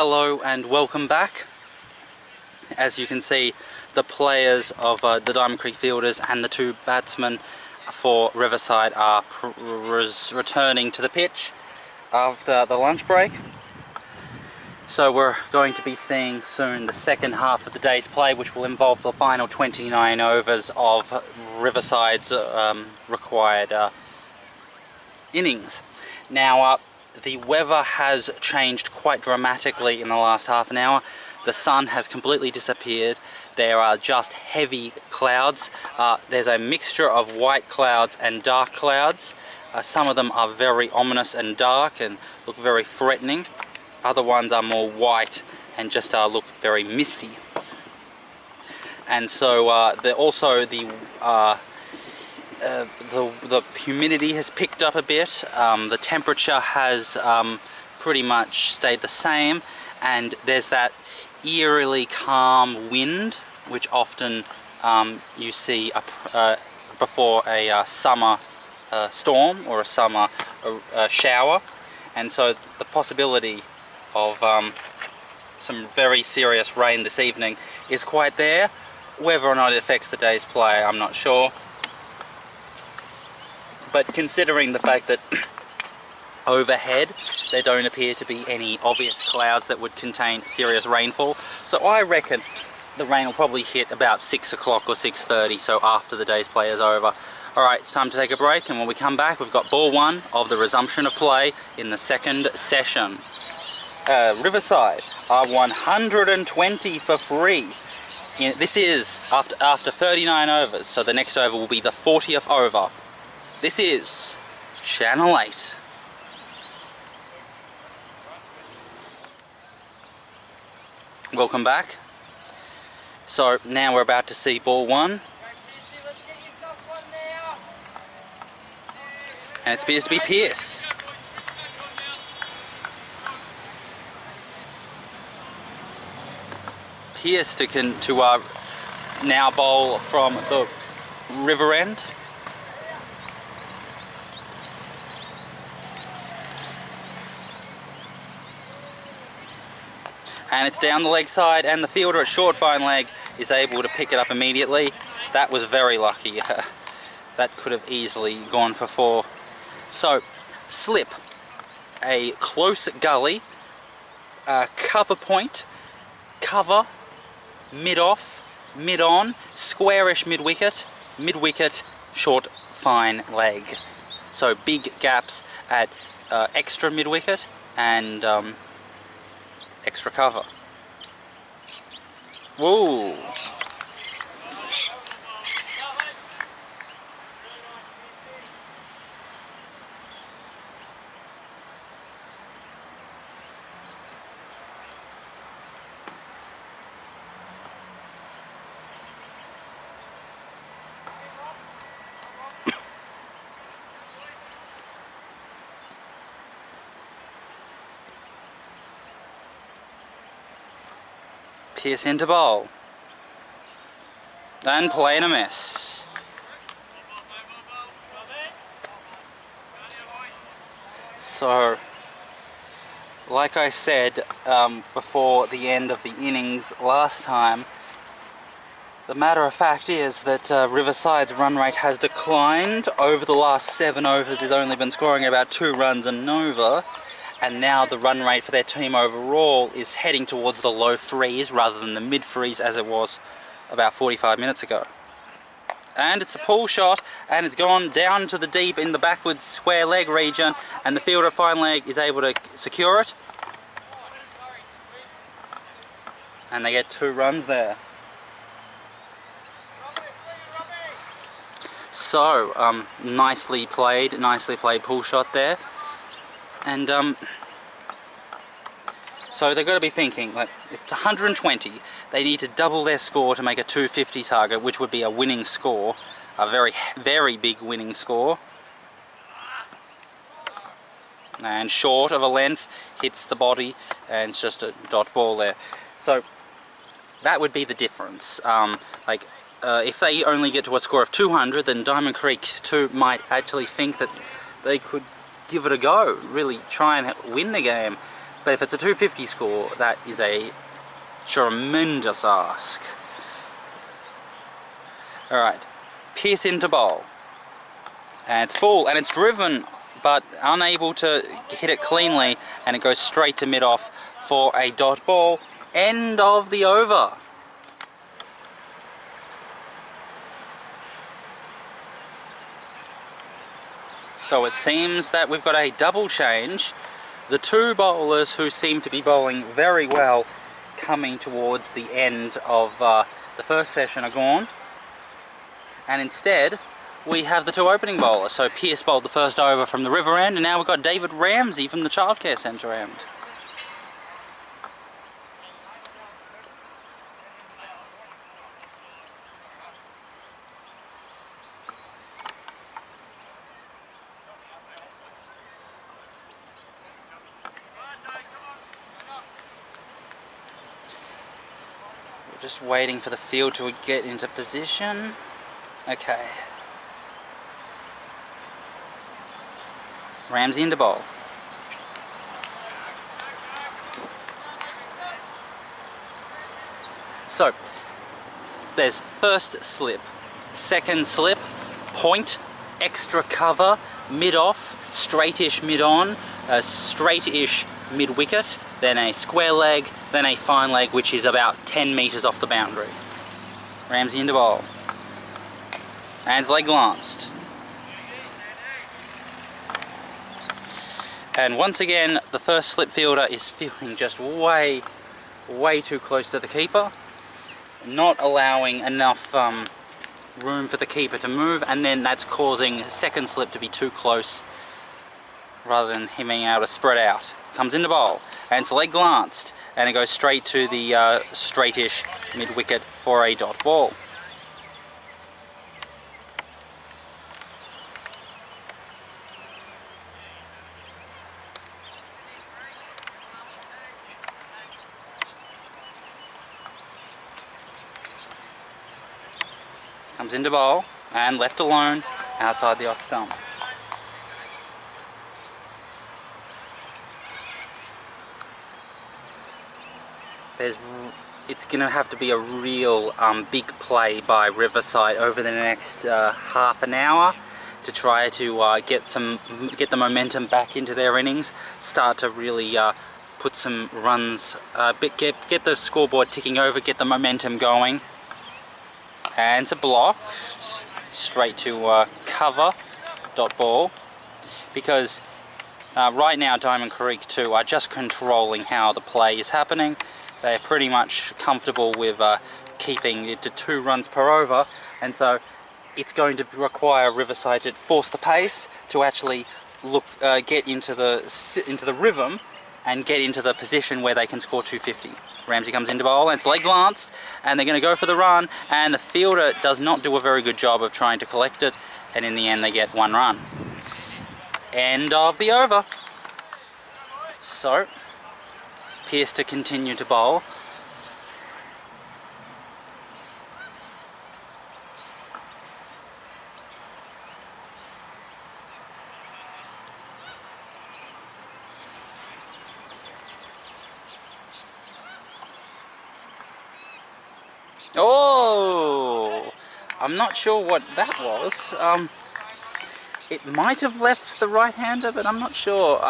Hello and welcome back. As you can see, the players of the Diamond Creek Fielders and the two batsmen for Riverside are returning to the pitch after the lunch break. So we're going to be seeing soon the second half of the day's play, which will involve the final 29 overs of Riverside's required innings. Now, the weather has changed quite dramatically in the last half an hour. The sun has completely disappeared. There are just heavy clouds. There's a mixture of white clouds and dark clouds. Some of them are very ominous and dark and look very threatening. Other ones are more white and just look very misty. And so the humidity has picked up a bit. The temperature has pretty much stayed the same, and there's that eerily calm wind which often you see before a summer storm or a summer shower. And so the possibility of some very serious rain this evening is quite there. Whether or not it affects the day's play, I'm not sure. But considering the fact that overhead there don't appear to be any obvious clouds that would contain serious rainfall, so I reckon the rain will probably hit about 6 o'clock or 6:30, so after the day's play is over. Alright, it's time to take a break, and when we come back we've got ball one of the resumption of play in the second session. Riverside are 120 for free. This is after 39 overs, so the next over will be the 40th over. This is Channel 8. Welcome back. So now we're about to see ball one. And it appears to be Pierce. Pierce to now bowl from the river end. And it's down the leg side, and the fielder at short fine leg is able to pick it up immediately. That was very lucky. That could have easily gone for 4. So, slip, a close gully, cover point, cover, mid-off, mid-on, squarish mid-wicket, mid-wicket, short fine leg. So big gaps at extra mid-wicket and extra cover. Whoa! Pierce into bowl. And playing a miss. So, like I said before the end of the innings last time, the matter of fact is that Riverside's run rate has declined. Over the last 7 overs, it's only been scoring about 2 runs an over. And now the run rate for their team overall is heading towards the low 3s rather than the mid 3s as it was about 45 minutes ago. And it's a pull shot, and it's gone down to the deep in the backwards square leg region, and the fielder fine leg is able to secure it. And they get 2 runs there. So, nicely played pull shot there. And so they've got to be thinking, like, it's 120. They need to double their score to make a 250 target, which would be a winning score, a very, very big winning score. And short of a length, hits the body, and it's just a dot ball there. So that would be the difference. If they only get to a score of 200, then Diamond Creek 2 might actually think that they could give it a go, really try and win the game. But if it's a 250 score, that is a tremendous ask. Alright, Pierce into bowl. And it's full, and it's driven, but unable to hit it cleanly, and it goes straight to mid-off for a dot ball. End of the over. So it seems that we've got a double change. The two bowlers who seem to be bowling very well coming towards the end of the first session are gone. And instead, we have the two opening bowlers. So Pierce bowled the first over from the river end, and now we've got David Ramsey from the childcare centre end. Just waiting for the field to get into position. Okay. Ramsey into bowl. So, there's first slip, second slip, point, extra cover, mid-off, straight-ish mid-on, a straight-ish mid-wicket, then a square leg, then a fine leg, which is about 10 metres off the boundary. Ramsey into bowl. And leg glanced. And once again, the first slip fielder is fielding just way too close to the keeper, not allowing enough room for the keeper to move, and then that's causing second slip to be too close rather than him being able to spread out. Comes into bowl, and it's leg glanced, and it goes straight to the straight-ish mid-wicket for a dot ball. Comes into bowl, and left alone, outside the off stump. It's going to have to be a real big play by Riverside over the next half an hour to try to get the momentum back into their innings, start to really put some runs, get the scoreboard ticking over, get the momentum going. And it's a block, straight to cover, dot ball, because right now Diamond Creek 2 are just controlling how the play is happening. They're pretty much comfortable with keeping it to 2 runs per over, and so it's going to require Riverside to force the pace to actually get into the rhythm and get into the position where they can score 250. Ramsey comes into bowl, and it's leg glanced, and they're going to go for the run, and the fielder does not do a very good job of trying to collect it, and in the end they get 1 run. End of the over. So Pierce to continue to bowl. Oh! I'm not sure what that was. It might have left the right-hander, but I'm not sure.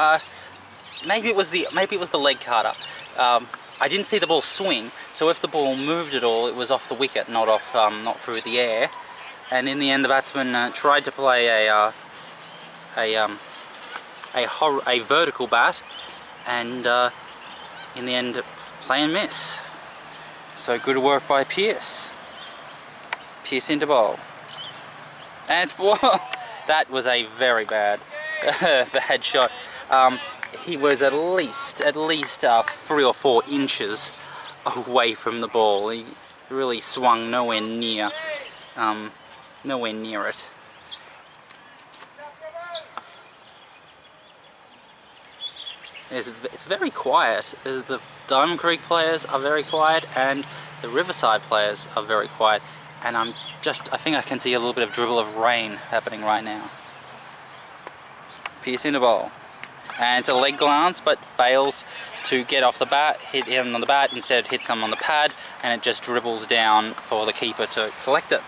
Maybe it was the leg cutter. I didn't see the ball swing, so if the ball moved at all, it was off the wicket, not through the air. And in the end, the batsman tried to play a vertical bat, and in the end, play and miss. So good work by Pierce. Pierce into bowl, and that was a very bad shot. He was at least 3 or 4 inches away from the ball. He really swung nowhere near it. It's very quiet. The Diamond Creek players are very quiet, and the Riverside players are very quiet. And I think I can see a little bit of dribble of rain happening right now. Pierce into bowl. And it's a leg glance, but fails to get off the bat, hit him on the bat, instead it hits him on the pad, and it just dribbles down for the keeper to collect it.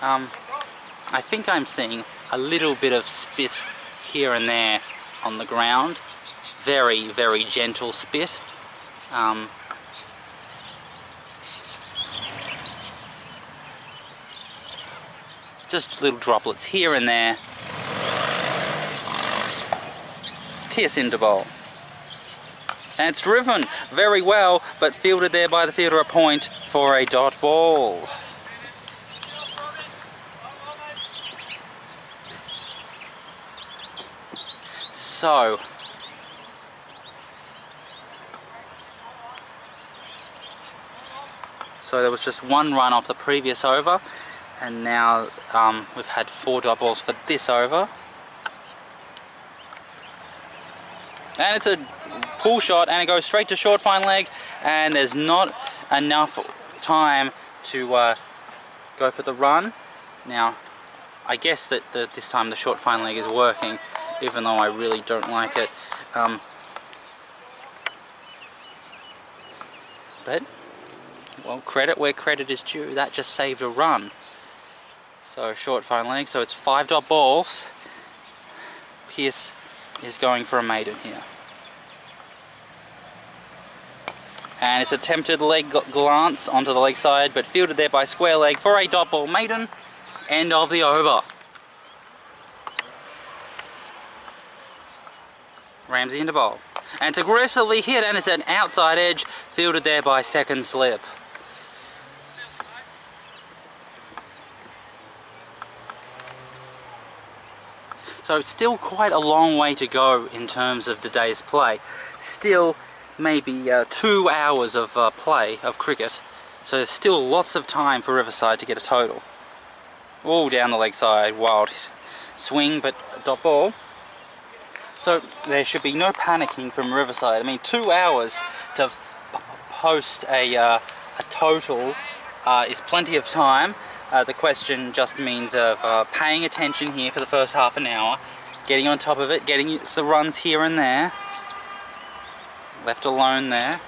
I think I'm seeing a little bit of spit here and there on the ground. Very, very gentle spit. Just little droplets here and there. Pierce into bowl. And it's driven very well, but fielded there by the fielder at point for a dot ball. So there was just one run off the previous over, and now we've had 4 dot balls for this over. And it's a pull shot, and it goes straight to short fine leg, and there's not enough time to go for the run. Now, I guess that this time the short fine leg is working, even though I really don't like it. But, well, credit where credit is due. That just saved a run. So short fine leg, so it's 5 dot balls. Pierce is going for a maiden here. And it's attempted leg glance onto the leg side, but fielded there by square leg for a dot ball maiden. End of the over. Ramsey into bowl. And it's aggressively hit, and it's an outside edge, fielded there by second slip. So still quite a long way to go in terms of today's play. Still maybe 2 hours of play of cricket. So there's still lots of time for Riverside to get a total. Oh, down the leg side, wild swing, but dot ball. So there should be no panicking from Riverside. I mean, 2 hours to post a total is plenty of time. The question just means of paying attention here for the first half an hour, getting on top of it, getting the runs here and there. Left alone there.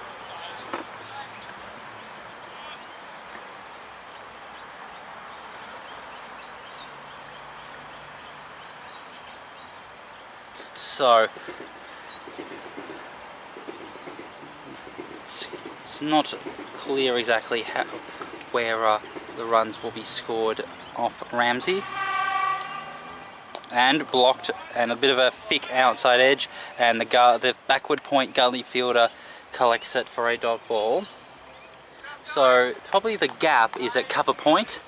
So it's not clear exactly where the runs will be scored off Ramsey. And blocked, and a bit of a thick outside edge, and the backward point gully fielder collects it for a dot ball. So probably the gap is at cover point.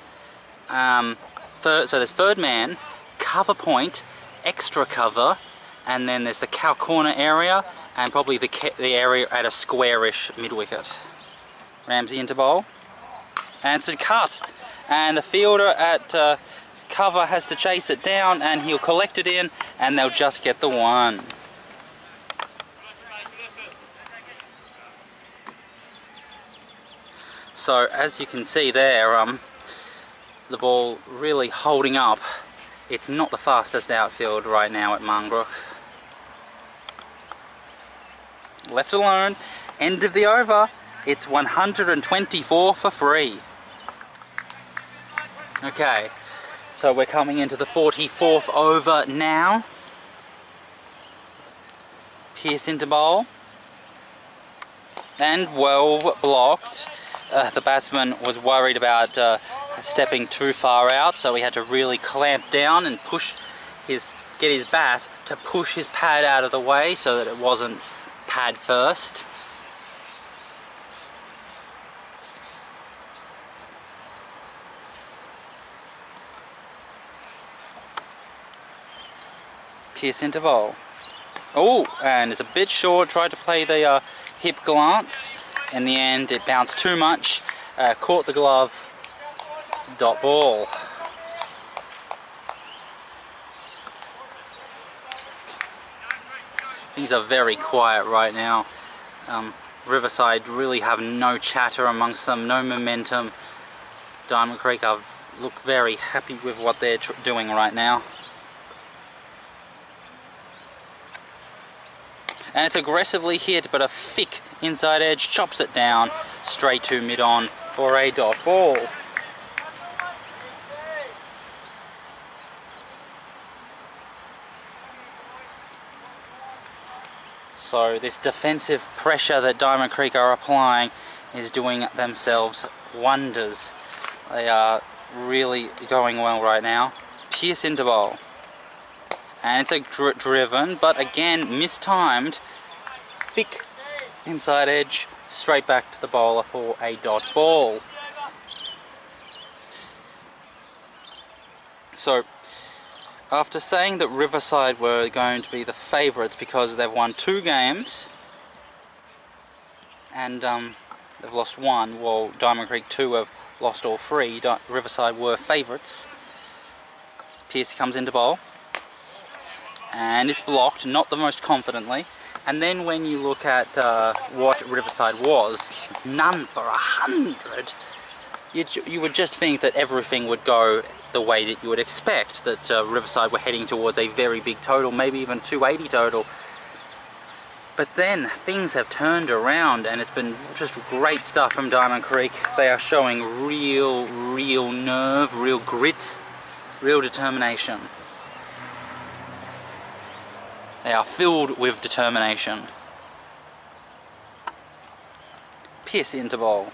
So there's third man, cover point, extra cover, and then there's the cow corner area, and probably the area at a squarish mid wicket. Ramsey into bowl, and it's a cut, and the fielder at cover has to chase it down, and he'll collect it in, and they'll just get the one. So as you can see there, the ball really holding up. It's not the fastest outfield right now at Marngrook. Left alone, end of the over. It's 124 for free. Okay. So we're coming into the 44th over now. Pierce into bowl. And well blocked. The batsman was worried about stepping too far out, so he had to really clamp down and get his bat to push his pad out of the way so that it wasn't pad first. Pierce into bowl. Oh, and it's a bit short. Tried to play the hip glance. In the end, it bounced too much. Caught the glove. Dot ball. Things are very quiet right now. Riverside really have no chatter amongst them, no momentum. Diamond Creek look very happy with what they're doing right now. And it's aggressively hit, but a thick inside edge chops it down straight to mid-on for a dot ball. So this defensive pressure that Diamond Creek are applying is doing themselves wonders. They are really going well right now. Pierce into bowl. And it's a driven, but again mistimed. Thick inside edge, straight back to the bowler for a dot ball. So, after saying that Riverside were going to be the favourites because they've won 2 games and they've lost 1, while Diamond Creek 2 have lost all 3, Riverside were favourites. Pierce comes into bowl and it's blocked, not the most confidently. And then when you look at what Riverside was, none for 100, you would just think that everything would go the way that you would expect, that Riverside were heading towards a very big total, maybe even 280 total. But then things have turned around and it's been just great stuff from Diamond Creek. They are showing real nerve, real grit, real determination. They are filled with determination. Pierce into bowl.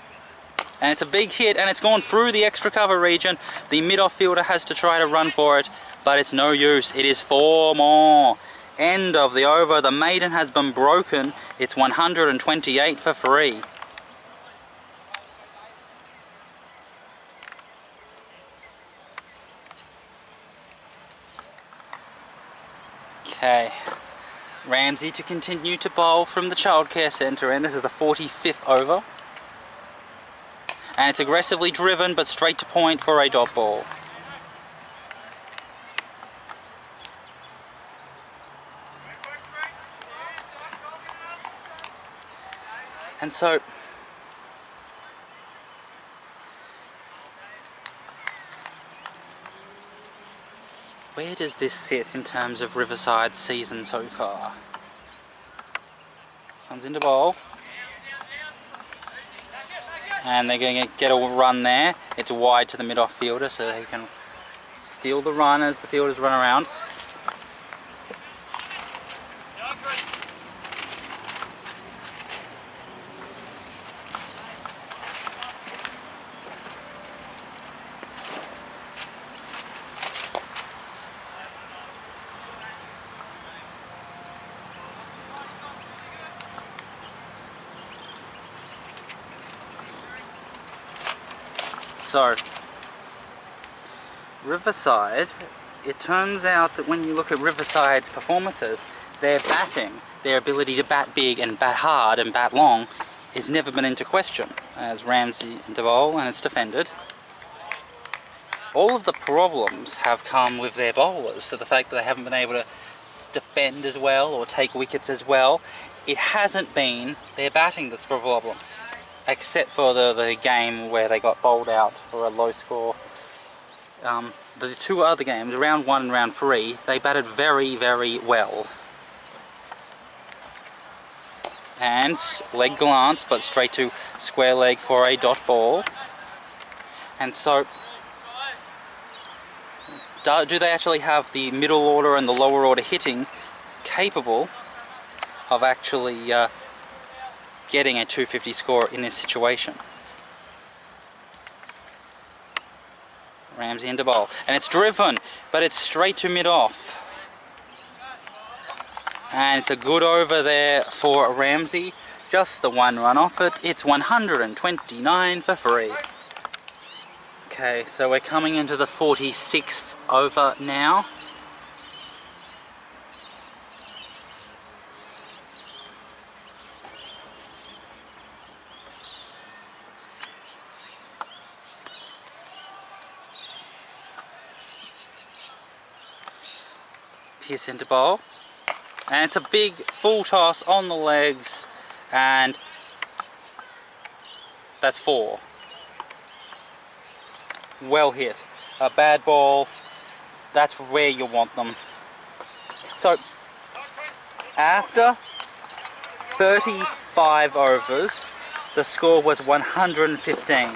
And it's a big hit and it's gone through the extra cover region. The mid-off fielder has to try to run for it, but it's no use. It is 4 more. End of the over. The maiden has been broken. It's 128 for free. Okay, Ramsey to continue to bowl from the childcare centre, and this is the 45th over. And it's aggressively driven, but straight to point for a dot ball. And so, where does this sit in terms of Riverside's season so far? Comes into bowl. And they're going to get a run there. It's wide to the mid-off fielder so they can steal the run as the fielders run around. So, Riverside, it turns out that when you look at Riverside's performances, their batting, their ability to bat big and bat hard and bat long, has never been into question. As Ramsey into bowl and it's defended. All of the problems have come with their bowlers, so the fact that they haven't been able to defend as well or take wickets as well, it hasn't been their batting that's the problem. Except for the game where they got bowled out for a low score. The 2 other games, round 1 and round 3, they batted very well. And leg glance, but straight to square leg for a dot ball. And so, do they actually have the middle order and the lower order hitting capable of actually getting a 250 score in this situation? Ramsey into bowl, and it's driven, but it's straight to mid-off. And it's a good over there for Ramsey. Just the 1 run off it. It's 129 for free. Okay, so we're coming into the 46th over now. Pierce into bowl, and it's a big full toss on the legs, and that's 4. Well hit. A bad ball, that's where you want them. So after 35 overs, the score was 115.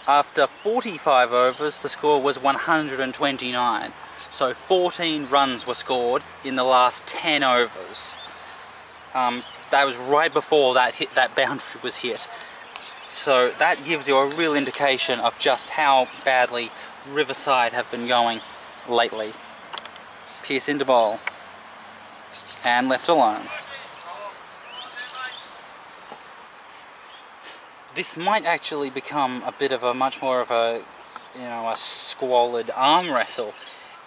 After 45 overs, the score was 129. So 14 runs were scored in the last 10 overs. That was right before that boundary was hit. So that gives you a real indication of just how badly Riverside have been going lately. Pierce into bowl. And left alone. This might actually become a bit of a much more of a, a squalid arm wrestle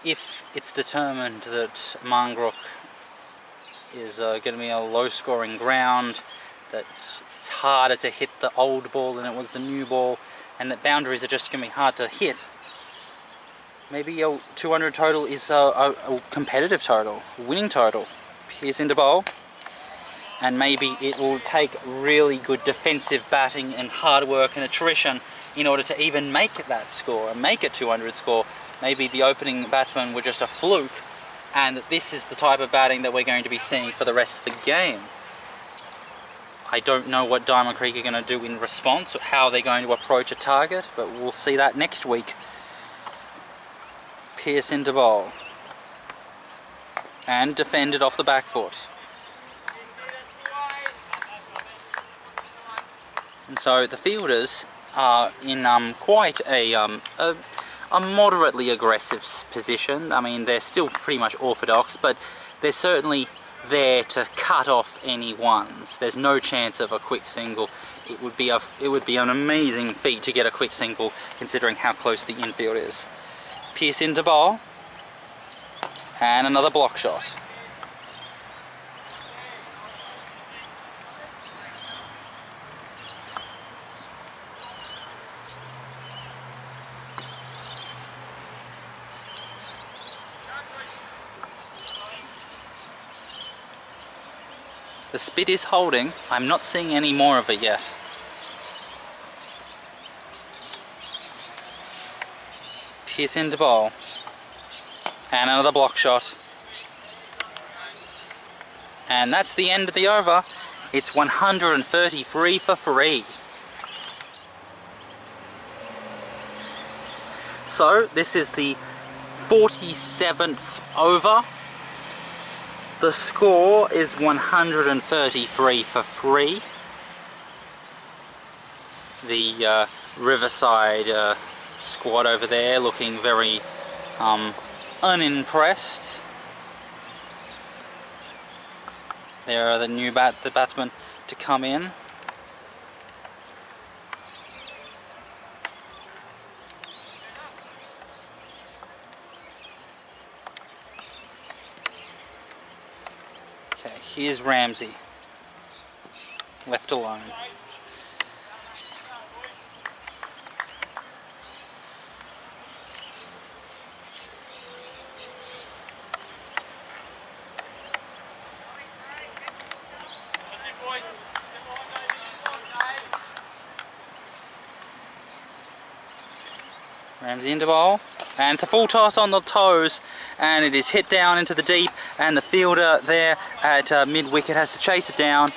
if it's determined that Mangrook is going to be a low-scoring ground, that it's harder to hit the old ball than it was the new ball, and that boundaries are just going to be hard to hit. Maybe your 200 total is a competitive total, winning total. Pierce into bowl, and maybe it will take really good defensive batting and hard work and attrition in order to even make that score and make a 200 score. Maybe the opening batsmen were just a fluke, and this is the type of batting that we're going to be seeing for the rest of the game. I don't know what Diamond Creek are going to do in response, or how they're going to approach a target, but we'll see that next week. Pierce into bowl. And defended off the back foot. And so the fielders are in quite a moderately aggressive position. I mean, they're still pretty much orthodox, but they're certainly there to cut off any ones. There's no chance of a quick single. It would be an amazing feat to get a quick single, considering how close the infield is. Pierce into bowl, and another block shot. The spit is holding. I'm not seeing any more of it yet. Pierce into bowl. And another block shot. And that's the end of the over. It's 133 for free. So this is the 47th over. The score is 133 for free. The Riverside squad over there looking very unimpressed. There are the batsmen to come in. Okay, here's Ramsey, left alone. Ramsey into bowl, and it's a full toss on the toes, and it is hit down into the deep, and the fielder there at mid-wicket has to chase it down.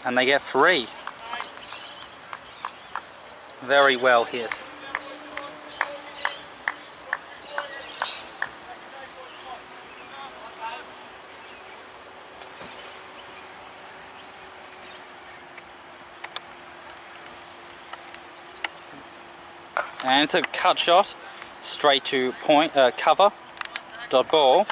And they get free. Very well hit. And it's a cut shot, straight to point, cover, dot ball.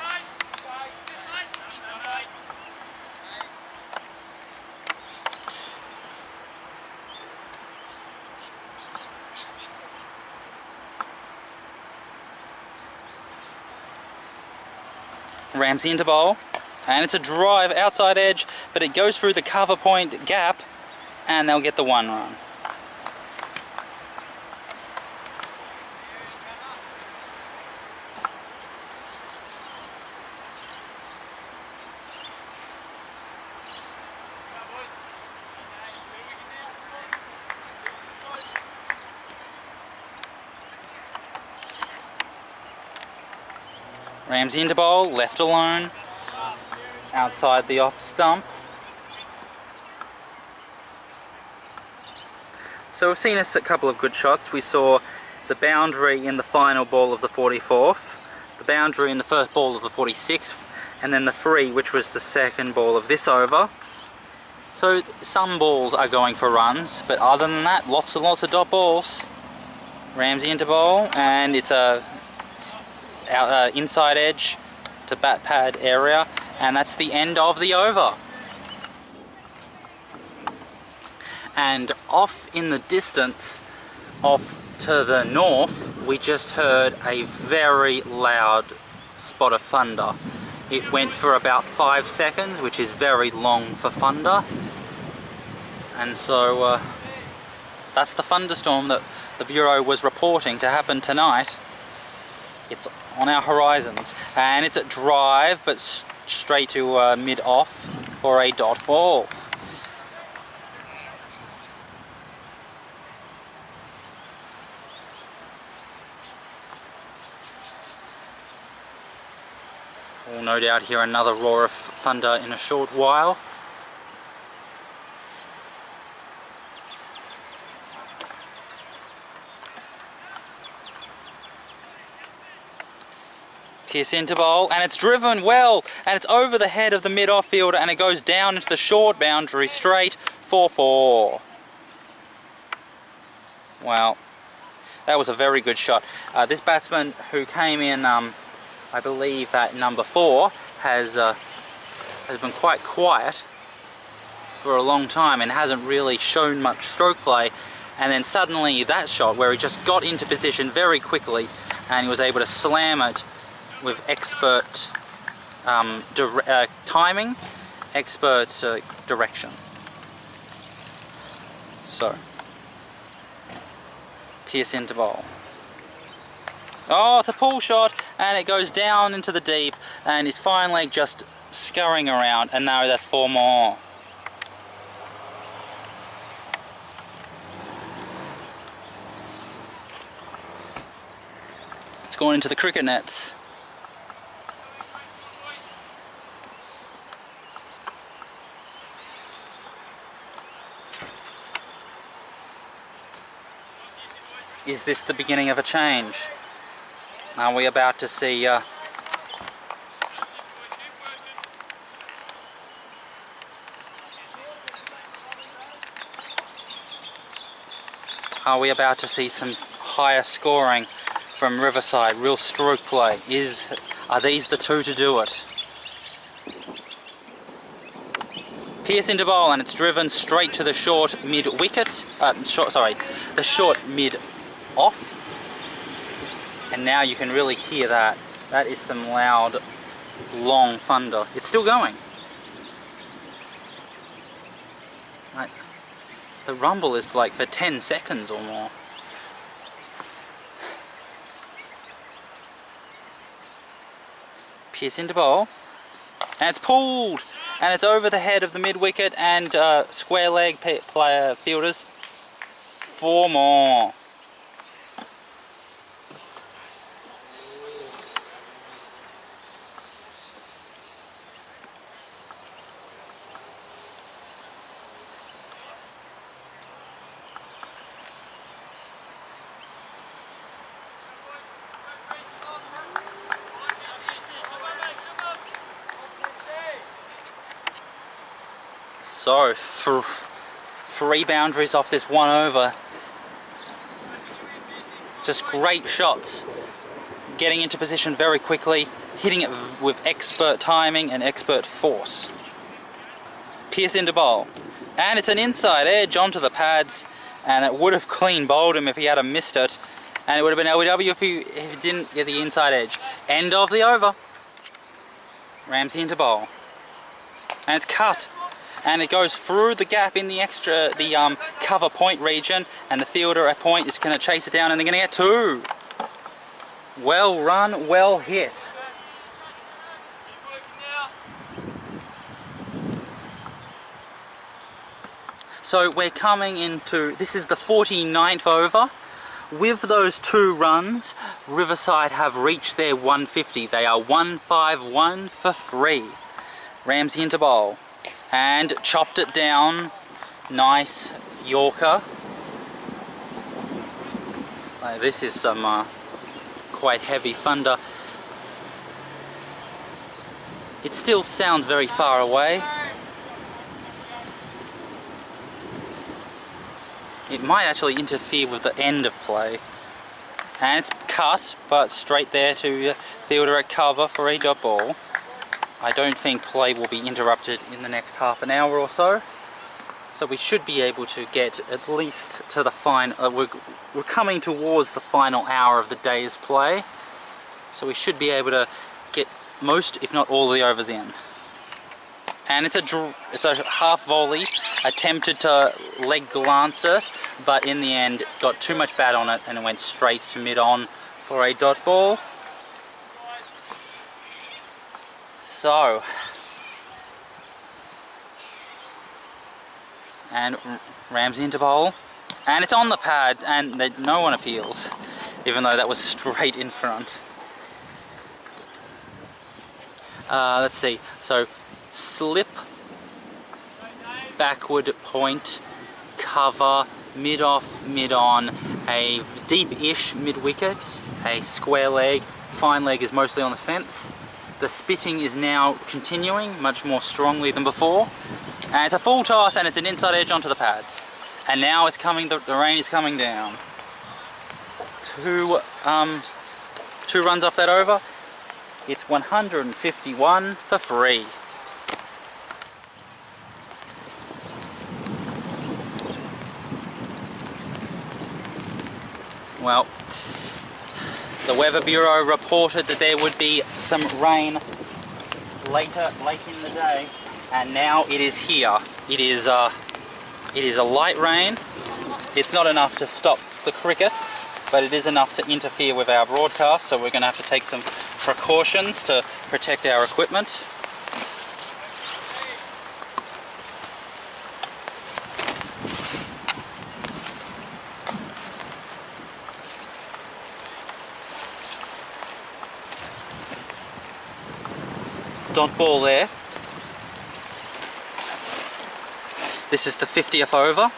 Ramsey into bowl, and it's a drive outside edge, but it goes through the cover point gap, and they'll get the 1 run. Ramsey into bowl, left alone, outside the off stump. So we've seen a couple of good shots. We saw the boundary in the final ball of the 44th, the boundary in the first ball of the 46th, and then the free, which was the second ball of this over. So some balls are going for runs, but other than that, lots and lots of dot balls. Ramsey into bowl, and it's a inside edge to bat pad area, and that's the end of the over. And off in the distance, off to the north, we just heard a very loud spot of thunder. It went for about 5 seconds, which is very long for thunder. And so that's the thunderstorm that the Bureau was reporting to happen tonight. It's on our horizons, and it's at drive, but straight to mid-off for a dot ball. We'll no doubt hear another roar of thunder in a short while. Pierce into bowl, and it's driven well, and it's over the head of the mid-off fielder, and it goes down into the short boundary straight, 4-4. Wow, that was a very good shot. This batsman who came in, I believe at number 4, has been quite quiet for a long time and hasn't really shown much stroke play, and then suddenly that shot where he just got into position very quickly and he was able to slam it with expert timing, expert direction. So, Pierce into bowl. Oh, it's a pull shot, and it goes down into the deep, and his fine leg just scurrying around, and no, that's 4 more. It's gone into the cricket nets. Is this the beginning of a change? Are we about to see some higher scoring from Riverside? Real stroke play. Are these the two to do it? Pierce into bowl, and it's driven straight to the short mid wicket. The short mid off. And now you can really hear that. That is some loud, long thunder. It's still going. Like, the rumble is like for 10 seconds or more. Pierce into bowl, and it's pulled, and it's over the head of the mid wicket and square leg player fielders. 4 more. So, for 3 boundaries off this 1 over. Just great shots. Getting into position very quickly, hitting it with expert timing and expert force. Pierce into bowl. And it's an inside edge onto the pads, and it would have clean bowled him if he had missed it. And it would have been LBW if he didn't get the inside edge. End of the over. Ramsey into bowl. And it's cut. And it goes through the gap in the cover point region, and the fielder at point is going to chase it down, and they're going to get 2. Well run, well hit. So we're coming into, this is the 49th over with those 2 runs, Riverside have reached their 150. They are 151 for 3. Ramsey into bowl. And chopped it down. Nice Yorker. This is some quite heavy thunder. It still sounds very far away. It might actually interfere with the end of play. And it's cut, but straight there to fielder at cover for a dot ball. I don't think play will be interrupted in the next half an hour or so. So we should be able to get at least to the final. We're coming towards the final hour of the day's play. So we should be able to get most, if not all, the overs in. And it's a half volley. Attempted to leg glance it, but in the end got too much bat on it and it went straight to mid-on for a dot ball. So, and Ramsey into bowl, and it's on the pads, and no one appeals, even though that was straight in front. Let's see, so slip, backward point, cover, mid-off, mid-on, a deep-ish mid-wicket, a square leg, fine leg is mostly on the fence. The spitting is now continuing much more strongly than before. And it's a full toss and it's an inside edge onto the pads. And now it's coming, the rain is coming down. Two runs off that over. It's 151 for 3. Well, the Weather Bureau reported that there would be some rain late in the day, and now it is here. It is a light rain. It's not enough to stop the cricket, but it is enough to interfere with our broadcast, so we're going to have to take some precautions to protect our equipment. Dot ball there. This is the 50th over.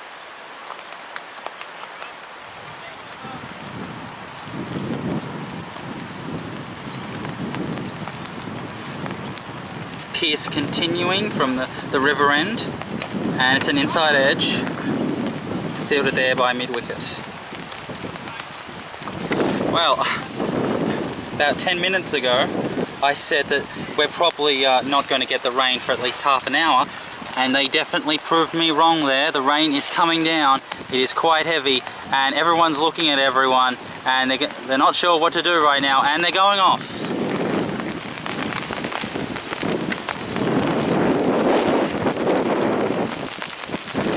It's Pierce continuing from the river end, and it's an inside edge, fielded there by mid-wicket. Well, about 10 minutes ago I said that we're probably not going to get the rain for at least half an hour, and they definitely proved me wrong there. The rain is coming down, it is quite heavy, and everyone's looking at everyone, and they're not sure what to do right now, and they're going off.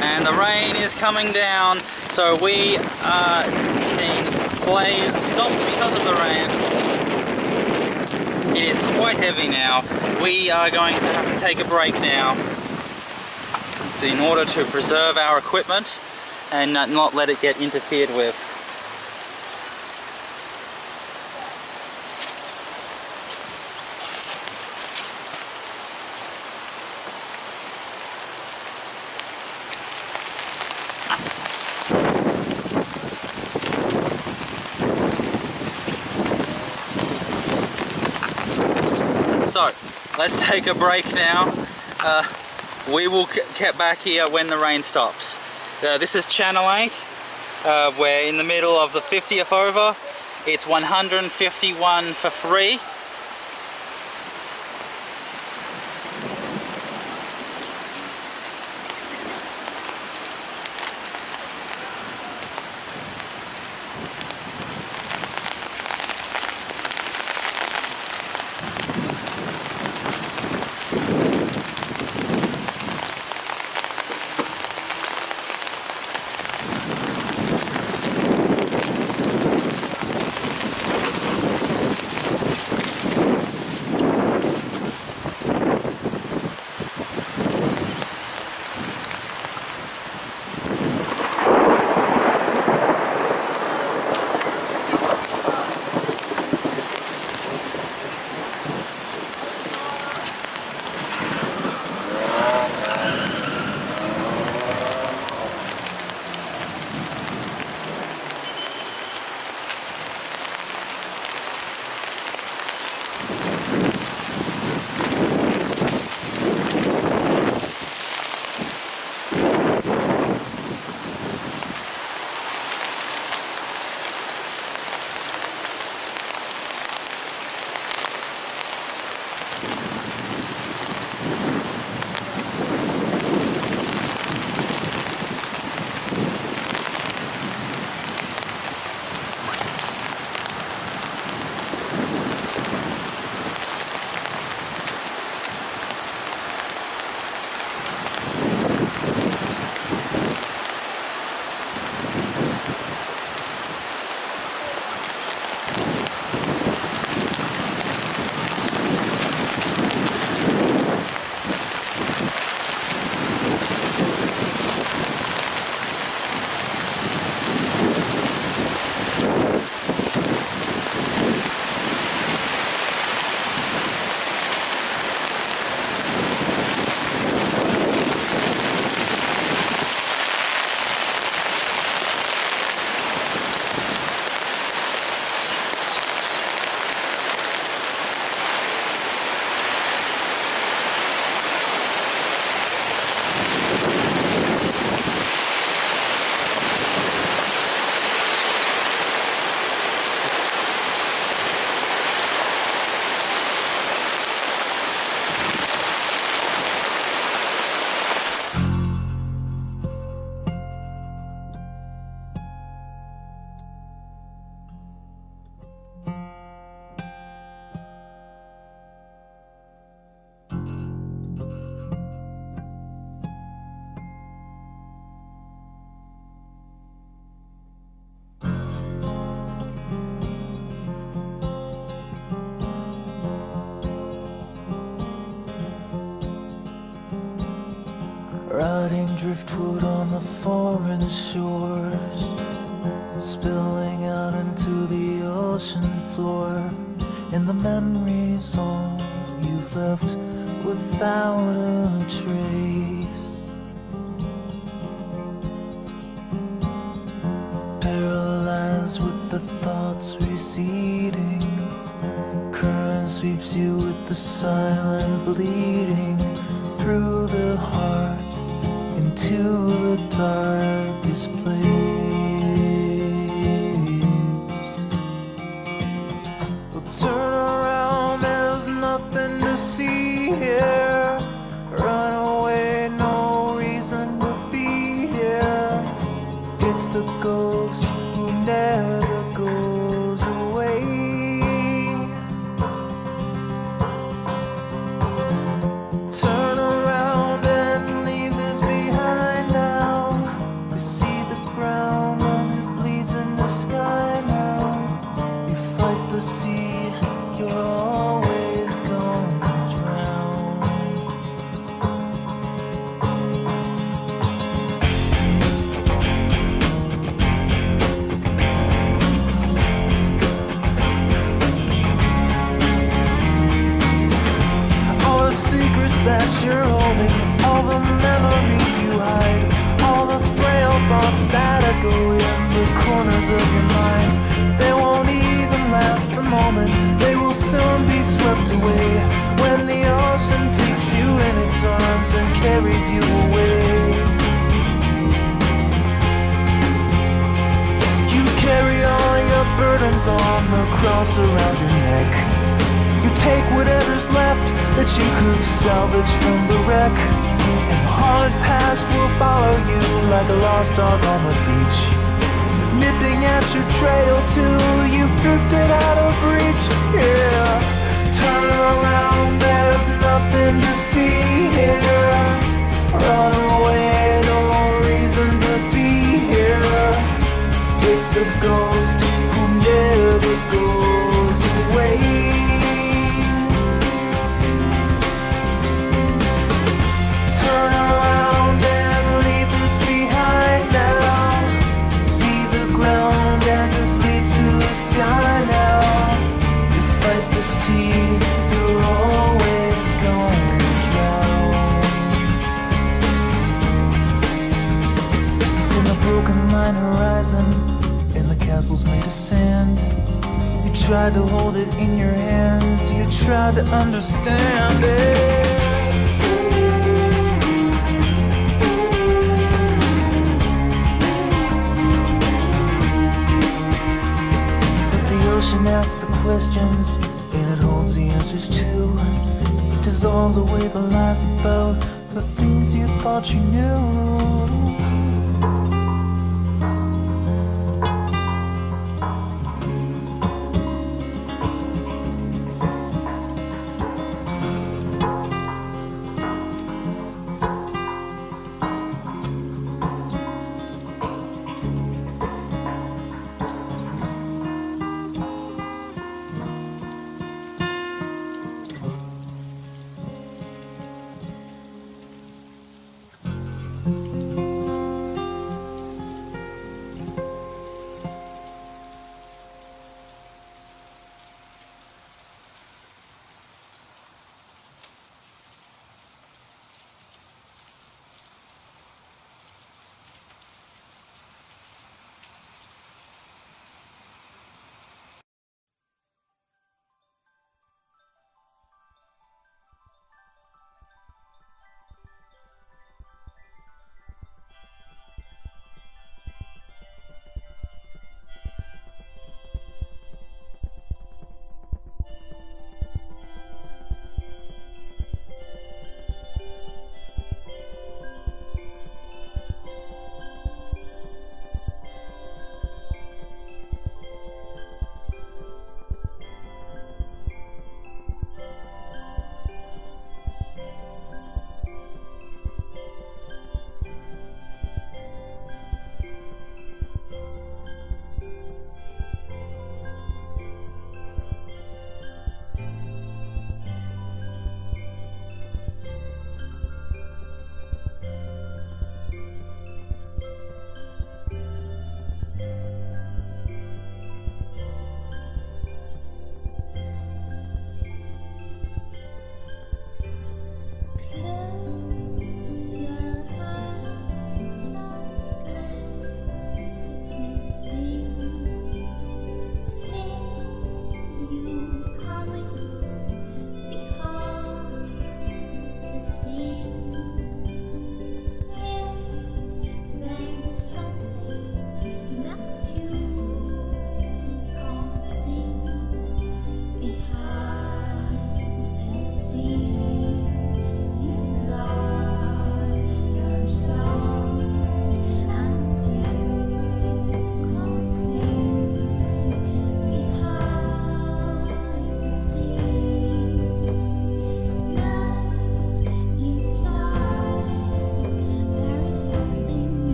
And the rain is coming down, so we are seeing play stop because of the rain. It is quite heavy now. We are going to have to take a break now in order to preserve our equipment and not let it get interfered with. So, let's take a break now. We will get back here when the rain stops. This is Channel 8. We're in the middle of the 50th over. It's 151 for 3. driftwood on the foreign shores, spilling out into the ocean floor, and the memories all you've left without a trace. Paralyzed with the thoughts receding, current sweeps you with the silent bleeding through the heart into the darkest place. Well, turn around, there's nothing to see here. Run away, no reason to be here. It's the ghost who never goes away. Turn around and leave this behind now. You see the ground as it bleeds in the sky now. You fight the sea, you're always gonna drown. All the secrets that you're holding, all the memories you hide, all the frail thoughts that echo in the corners of your mind, they won't even last a moment. They will soon be swept away when the ocean takes you in its arms and carries you away. You carry all your burdens on the cross around your neck. You take whatever's left that you could salvage from the wreck, and the hard past will follow you like a lost dog on the beach, nipping at your trail till you've drifted out of reach. Yeah, turn around, there's nothing to see here. Run away, no reason to be here. It's the ghost who never goes away. Turn around and leave this behind now. See the ground as it leads to the sky now. You fight the sea, you're always gonna drown. In the broken line horizon, in the castles made of sand, you tried to hold it in your hands, you tried to understand it. The ocean asks the questions, and it holds the answers too. It dissolves away the lies about the things you thought you knew.